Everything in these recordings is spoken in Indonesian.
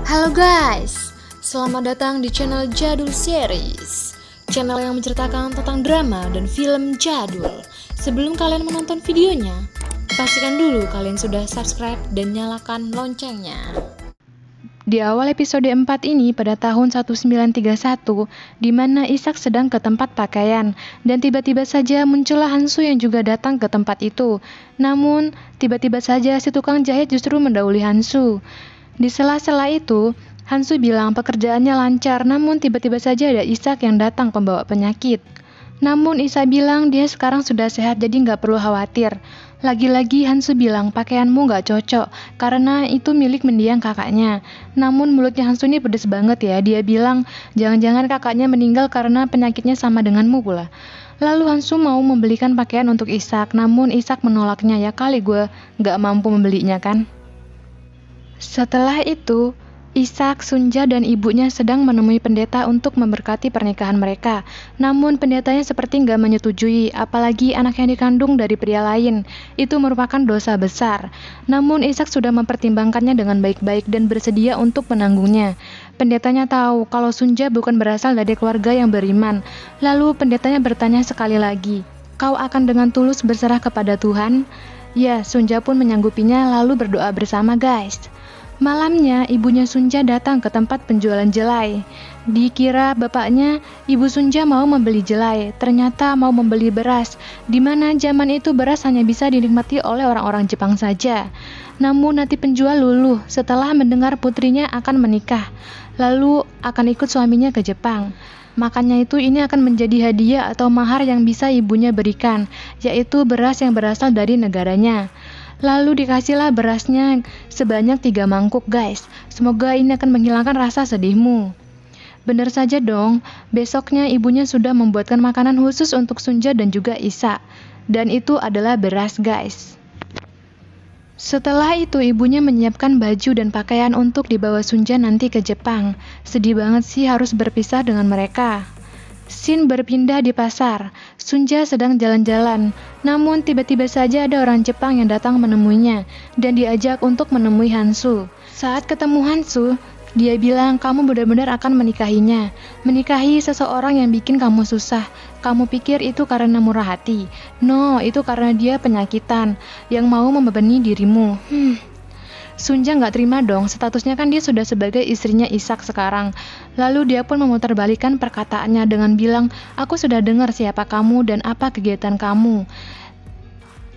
Halo guys, selamat datang di channel Jadul Series, channel yang menceritakan tentang drama dan film jadul. Sebelum kalian menonton videonya, pastikan dulu kalian sudah subscribe dan nyalakan loncengnya. Di awal episode 4 ini pada tahun 1931, di mana Ishak sedang ke tempat pakaian, dan tiba-tiba saja muncullah Hansu yang juga datang ke tempat itu. Namun, tiba-tiba saja si tukang jahit justru mendahului Hansu. Di sela-sela itu, Hansu bilang pekerjaannya lancar, namun tiba-tiba saja ada Ishak yang datang pembawa penyakit. Namun Ishak bilang dia sekarang sudah sehat jadi nggak perlu khawatir. Lagi-lagi Hansu bilang pakaianmu nggak cocok karena itu milik mendiang kakaknya. Namun mulutnya Hansu ini pedes banget ya. Dia bilang jangan-jangan kakaknya meninggal karena penyakitnya sama denganmu pula. Lalu Hansu mau membelikan pakaian untuk Ishak, namun Ishak menolaknya. Ya kali gue nggak mampu membelinya kan. Setelah itu, Ishak, Sunja, dan ibunya sedang menemui pendeta untuk memberkati pernikahan mereka. Namun pendetanya seperti nggak menyetujui, apalagi anak yang dikandung dari pria lain. Itu merupakan dosa besar. Namun Ishak sudah mempertimbangkannya dengan baik-baik dan bersedia untuk menanggungnya. Pendetanya tahu kalau Sunja bukan berasal dari keluarga yang beriman. Lalu pendetanya bertanya sekali lagi, "Kau akan dengan tulus berserah kepada Tuhan?" Ya, Sunja pun menyanggupinya lalu berdoa bersama guys. Malamnya, ibunya Sunja datang ke tempat penjualan jelai. Dikira bapaknya, ibu Sunja mau membeli jelai, ternyata mau membeli beras, di mana zaman itu beras hanya bisa dinikmati oleh orang-orang Jepang saja. Namun nanti penjual luluh setelah mendengar putrinya akan menikah, lalu akan ikut suaminya ke Jepang. Makanya itu ini akan menjadi hadiah atau mahar yang bisa ibunya berikan, yaitu beras yang berasal dari negaranya. Lalu dikasihlah berasnya sebanyak 3 mangkuk guys. Semoga ini akan menghilangkan rasa sedihmu. Benar saja dong, besoknya ibunya sudah membuatkan makanan khusus untuk Sunja dan juga Ishak. Dan itu adalah beras guys. Setelah itu ibunya menyiapkan baju dan pakaian untuk dibawa Sunja nanti ke Jepang. Sedih banget sih harus berpisah dengan mereka. Scene berpindah di pasar. Sunja sedang jalan-jalan, namun tiba-tiba saja ada orang Jepang yang datang menemuinya dan diajak untuk menemui Hansu. Saat ketemu Hansu, dia bilang kamu benar-benar akan menikahinya. Menikahi seseorang yang bikin kamu susah. Kamu pikir itu karena murah hati? No, itu karena dia penyakitan yang mau membebani dirimu. Sunja nggak terima dong, statusnya kan dia sudah sebagai istrinya Ishak sekarang. Lalu dia pun memutarbalikkan perkataannya dengan bilang, aku sudah dengar siapa kamu dan apa kegiatan kamu.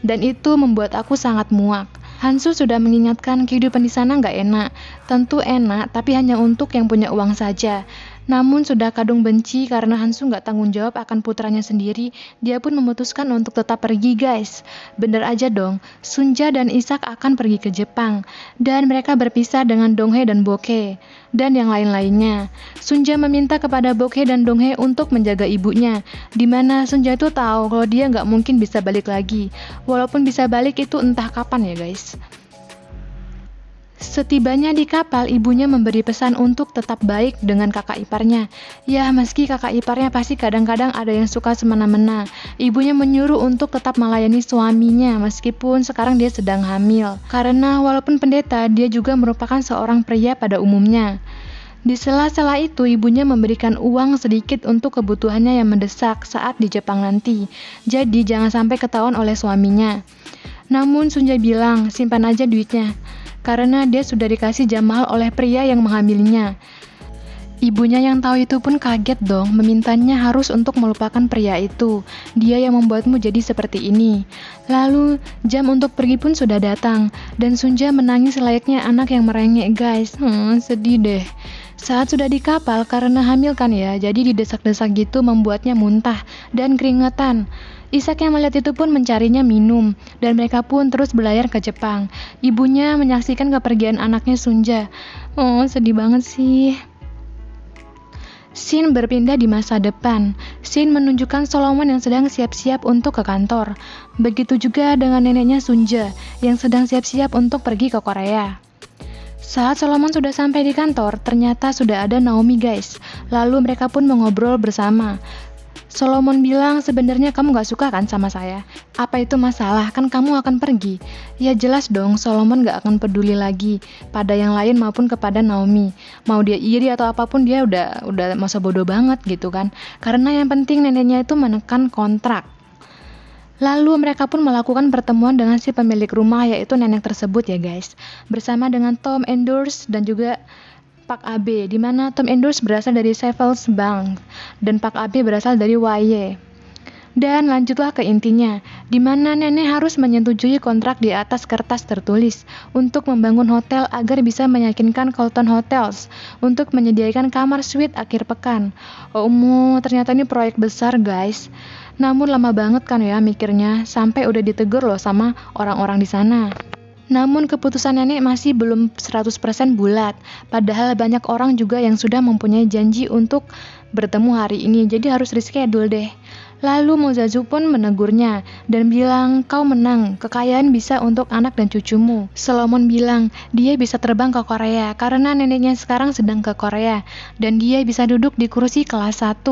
Dan itu membuat aku sangat muak. Hansu sudah mengingatkan kehidupan di sana nggak enak. Tentu enak, tapi hanya untuk yang punya uang saja. Namun sudah kadung benci karena Hansu nggak tanggung jawab akan putranya sendiri, dia pun memutuskan untuk tetap pergi guys. Bener aja dong, Sunja dan Ishak akan pergi ke Jepang, dan mereka berpisah dengan Donghae dan Bokhae, dan yang lain-lainnya. Sunja meminta kepada Bokhae dan Donghae untuk menjaga ibunya, dimana Sunja itu tahu kalau dia nggak mungkin bisa balik lagi. Walaupun bisa balik itu entah kapan ya guys. Setibanya di kapal, ibunya memberi pesan untuk tetap baik dengan kakak iparnya. Ya, meski kakak iparnya pasti kadang-kadang ada yang suka semena-mena. Ibunya menyuruh untuk tetap melayani suaminya meskipun sekarang dia sedang hamil. Karena walaupun pendeta, dia juga merupakan seorang pria pada umumnya. Di sela-sela itu, ibunya memberikan uang sedikit untuk kebutuhannya yang mendesak saat di Jepang nanti. Jadi jangan sampai ketahuan oleh suaminya. Namun Sunja bilang, simpan aja duitnya. Karena dia sudah dikasih jam mahal oleh pria yang menghamilinya. Ibunya yang tahu itu pun kaget dong, memintanya harus untuk melupakan pria itu. Dia yang membuatmu jadi seperti ini. Lalu jam untuk pergi pun sudah datang, dan Sunja menangis layaknya anak yang merengek guys. Sedih deh. Saat sudah di kapal karena hamil kan ya, jadi didesak-desak gitu membuatnya muntah dan keringetan. Ishak yang melihat itu pun mencarinya minum, dan mereka pun terus berlayar ke Jepang. Ibunya menyaksikan kepergian anaknya Sunja. Sedih banget sih. Scene berpindah di masa depan. Scene menunjukkan Solomon yang sedang siap-siap untuk ke kantor. Begitu juga dengan neneknya Sunja, yang sedang siap-siap untuk pergi ke Korea. Saat Solomon sudah sampai di kantor, ternyata sudah ada Naomi guys. Lalu mereka pun mengobrol bersama. Solomon bilang, sebenarnya kamu gak suka kan sama saya? Apa itu masalah? Kan kamu akan pergi. Ya jelas dong, Solomon gak akan peduli lagi pada yang lain maupun kepada Naomi. Mau dia iri atau apapun, dia udah masa bodoh banget gitu kan. Karena yang penting neneknya itu menekan kontrak. Lalu mereka pun melakukan pertemuan dengan si pemilik rumah, yaitu nenek tersebut ya guys. Bersama dengan Tom Enders dan juga Pak AB, di mana Tom Enders berasal dari Savels Bank dan Pak AB berasal dari YY. Dan lanjutlah ke intinya, di mana nenek harus menyetujui kontrak di atas kertas tertulis untuk membangun hotel agar bisa meyakinkan Carlton Hotels untuk menyediakan kamar suite akhir pekan. Ternyata ini proyek besar guys. Namun lama banget kan ya mikirnya, sampai udah ditegur loh sama orang-orang di sana. Namun keputusan nenek masih belum 100% bulat, padahal banyak orang juga yang sudah mempunyai janji untuk bertemu hari ini, jadi harus reschedule deh. Lalu Mozazu pun menegurnya dan bilang, kau menang, kekayaan bisa untuk anak dan cucumu. Solomon bilang, dia bisa terbang ke Korea karena neneknya sekarang sedang ke Korea dan dia bisa duduk di kursi kelas 1.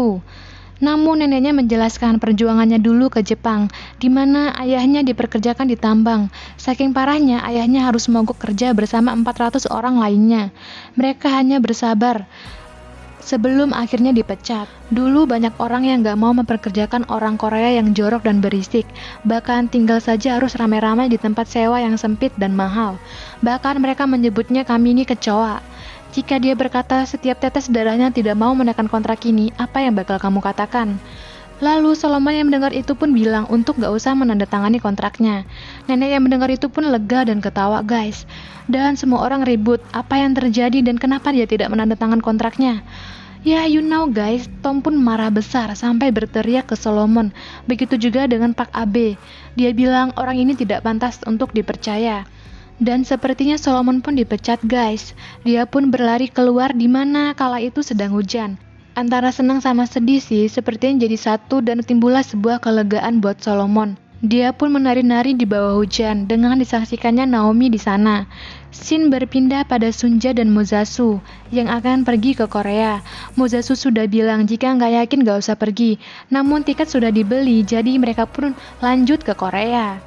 Namun neneknya menjelaskan perjuangannya dulu ke Jepang, di mana ayahnya diperkerjakan di tambang. Saking parahnya, ayahnya harus mogok kerja bersama 400 orang lainnya. Mereka hanya bersabar sebelum akhirnya dipecat. Dulu banyak orang yang gak mau memperkerjakan orang Korea yang jorok dan berisik. Bahkan tinggal saja harus ramai-ramai di tempat sewa yang sempit dan mahal. Bahkan mereka menyebutnya kami ini kecoa. Jika dia berkata setiap tetes darahnya tidak mau menekan kontrak ini, apa yang bakal kamu katakan? Lalu Solomon yang mendengar itu pun bilang untuk gak usah menandatangani kontraknya. Nenek yang mendengar itu pun lega dan ketawa guys. Dan semua orang ribut, apa yang terjadi dan kenapa dia tidak menandatangani kontraknya? Ya you know guys, Tom pun marah besar sampai berteriak ke Solomon. Begitu juga dengan Pak AB. Dia bilang orang ini tidak pantas untuk dipercaya. Dan sepertinya Solomon pun dipecat guys. Dia pun berlari keluar di mana kala itu sedang hujan. Antara senang sama sedih sih, sepertinya jadi satu dan timbullah sebuah kelegaan buat Solomon. Dia pun menari-nari di bawah hujan dengan disaksikannya Naomi di sana. Scene berpindah pada Sunja dan Mozasu yang akan pergi ke Korea. Mozasu sudah bilang jika nggak yakin nggak usah pergi. Namun tiket sudah dibeli, jadi mereka pun lanjut ke Korea.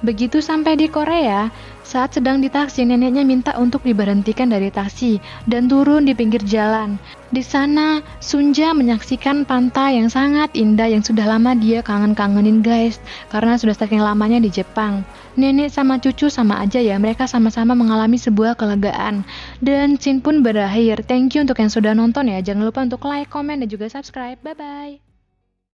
Begitu sampai di Korea, saat sedang di taksi, neneknya minta untuk diberhentikan dari taksi dan turun di pinggir jalan. Di sana, Sunja menyaksikan pantai yang sangat indah yang sudah lama dia kangen-kangenin guys, karena sudah saking lamanya di Jepang. Nenek sama cucu sama aja ya, mereka sama-sama mengalami sebuah kelegaan. Dan scene pun berakhir. Thank you untuk yang sudah nonton ya, jangan lupa untuk like, comment, dan juga subscribe. Bye-bye.